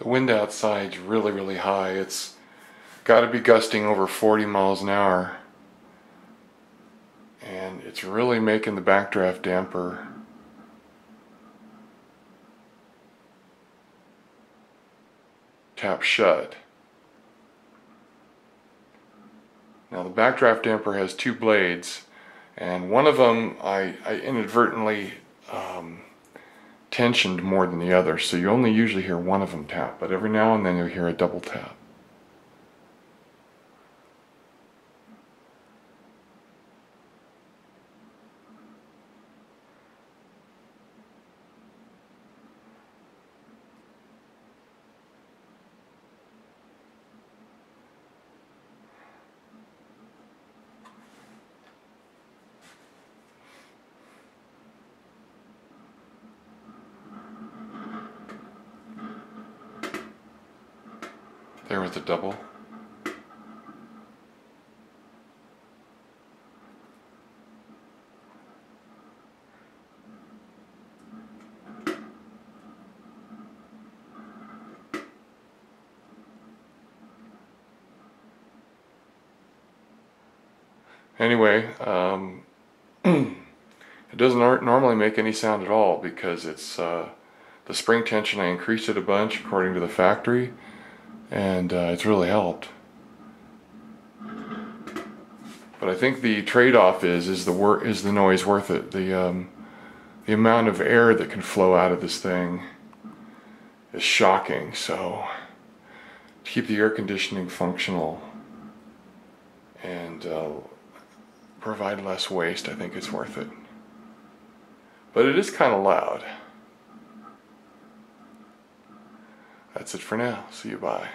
The wind outside's really, really high. It's got to be gusting over 40 miles an hour. And it's really making the backdraft damper tap shut. Now the backdraft damper has two blades, and one of them I inadvertently tensioned more than the other, so you only usually hear one of them tap, but every now and then you'll hear a double tap. There was the double. Anyway, it doesn't normally make any sound at all because it's the spring tension. I increased it a bunch according to the factory, and it's really helped. But I think the trade-off is the noise worth it? The amount of air that can flow out of this thing is shocking. So to keep the air conditioning functional and provide less waste, I think it's worth it. But it is kind of loud. That's it for now. See you, bye.